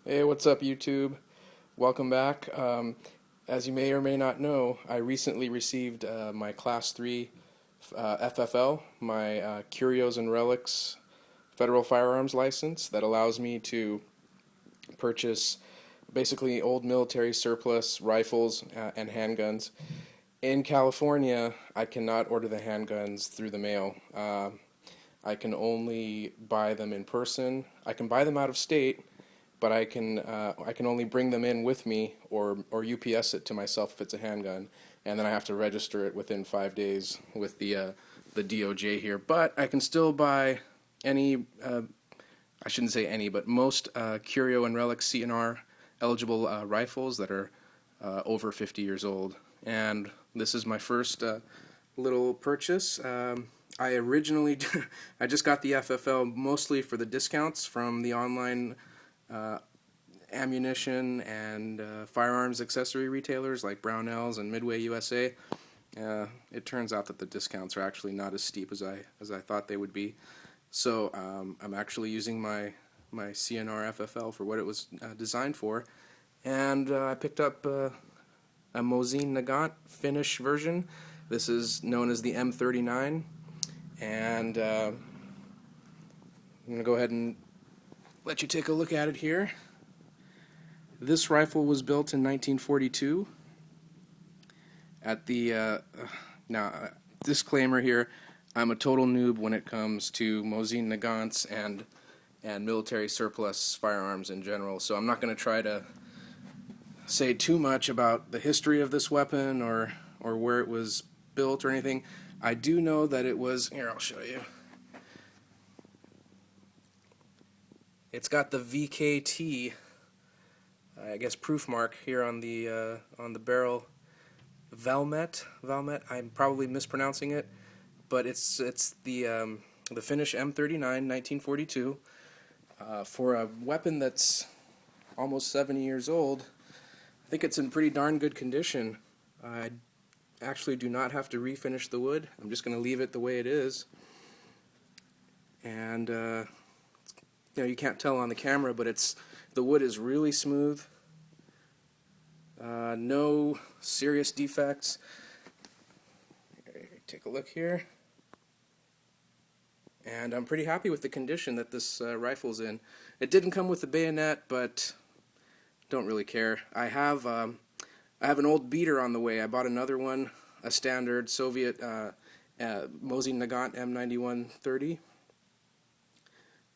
Hey, what's up, YouTube? Welcome back. As you may or may not know, I recently received my Class 3 FFL, my Curios and Relics federal firearms license that allows me to purchase basically old military surplus rifles and handguns. In California, I cannot order the handguns through the mail. I can only buy them in person. I can buy them out of state, but I can only bring them in with me or UPS it to myself if it's a handgun, and then I have to register it within 5 days with the DOJ here. But I can still buy any, I shouldn't say any, but most Curio and Relic C&R eligible rifles that are over 50 years old. And this is my first little purchase. I originally, I just got the FFL mostly for the discounts from the online ammunition and firearms accessory retailers like Brownells and Midway USA. It turns out that the discounts are actually not as steep as I thought they would be. So I'm actually using my C&R FFL for what it was designed for, and I picked up a Mosin Nagant Finnish version. This is known as the M39, and I'm going to go ahead and let you take a look at it here. This rifle was built in 1942 at the now disclaimer here, I'm a total noob when it comes to Mosin Nagants and military surplus firearms in general, so I'm not going to try to say too much about the history of this weapon or where it was built or anything. I do know that it was, here I'll show you. It's got the VKT, I guess, proof mark here on the barrel. Valmet. I'm probably mispronouncing it, but it's the Finnish M39 1942 for a weapon that's almost 70 years old. I think it's in pretty darn good condition. I actually do not have to refinish the wood. I'm just going to leave it the way it is. And you can't tell on the camera, but the wood is really smooth. No serious defects. Take a look here. And I'm pretty happy with the condition that this rifle's in. It didn't come with the bayonet, but don't really care. I have an old beater on the way. I bought another one, a standard Soviet Mosin Nagant M9130.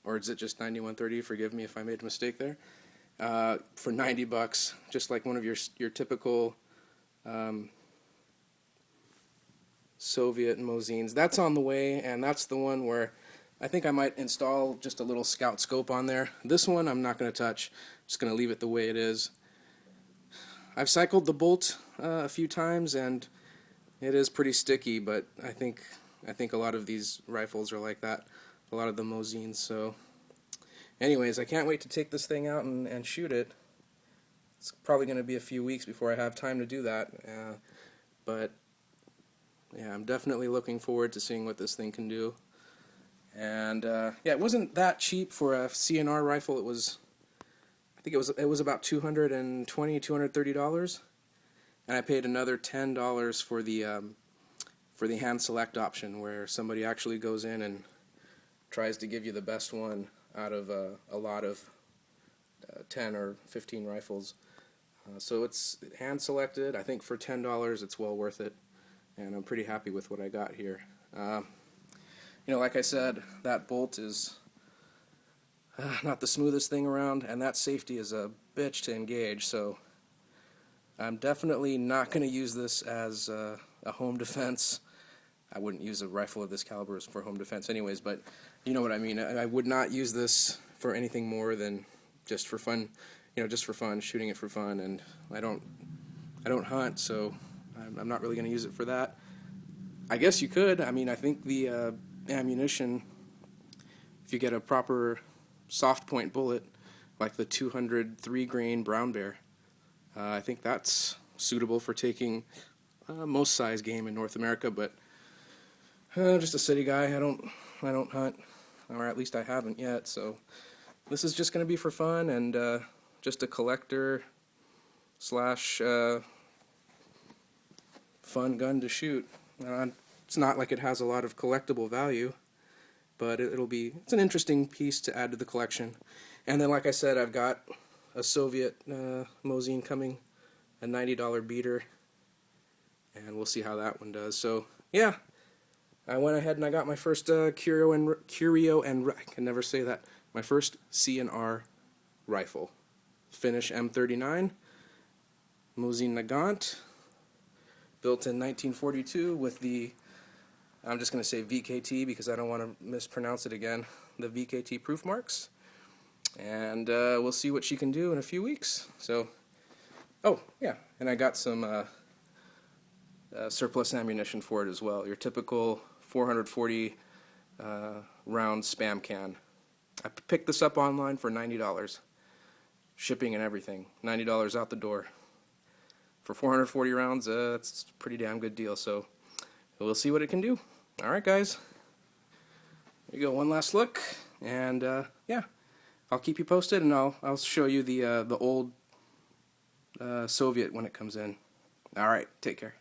Or is it just 9130? Forgive me if I made a mistake there. For $90, just like one of your typical Soviet Mosins. That's on the way, and that's the one where I think I might install just a little scout scope on there. This one I'm not going to touch. I'm just going to leave it the way it is. I've cycled the bolt a few times, and it is pretty sticky, but I think a lot of these rifles are like that. A lot of the Mosins. So anyways, I can't wait to take this thing out and shoot it. It's probably going to be a few weeks before I have time to do that, but yeah, I'm definitely looking forward to seeing what this thing can do. And yeah, it wasn't that cheap for a C&R rifle. I think it was about $220, $230, and I paid another $10 for the hand select option, where somebody actually goes in and tries to give you the best one out of a lot of 10 or 15 rifles. So it's hand selected. I think for $10 it's well worth it, and I'm pretty happy with what I got here. Like I said, that bolt is not the smoothest thing around, and that safety is a bitch to engage, so I'm definitely not going to use this as a home defense. I wouldn't use a rifle of this caliber for home defense anyways, but you know what I mean. I would not use this for anything more than just for fun, just for fun, shooting it for fun, and I don't hunt, so I'm not really going to use it for that. I guess you could. I mean, I think the ammunition, if you get a proper soft point bullet, like the 203 grain brown bear, I think that's suitable for taking most size game in North America, but just a city guy. I don't hunt, or at least I haven't yet, so this is just going to be for fun, and just a collector slash fun gun to shoot. It's not like it has a lot of collectible value, but it's an interesting piece to add to the collection. And then, like I said, I've got a Soviet Mosin coming, a $90 beater, and we'll see how that one does. So yeah, I went ahead and I got my first I can never say that, my first C&R rifle, Finnish M39 Mosin-Nagant, built in 1942 with the, I'm just going to say VKT because I don't want to mispronounce it again, the VKT proof marks. And we'll see what she can do in a few weeks. So, oh yeah, and I got some surplus ammunition for it as well. Your typical 440 round spam can. I picked this up online for $90, shipping and everything. $90 out the door for 440 rounds. It's a pretty damn good deal. So we'll see what it can do. All right, guys. There you go. One last look, and yeah. I'll keep you posted, and I'll show you the old Soviet when it comes in. All right, take care.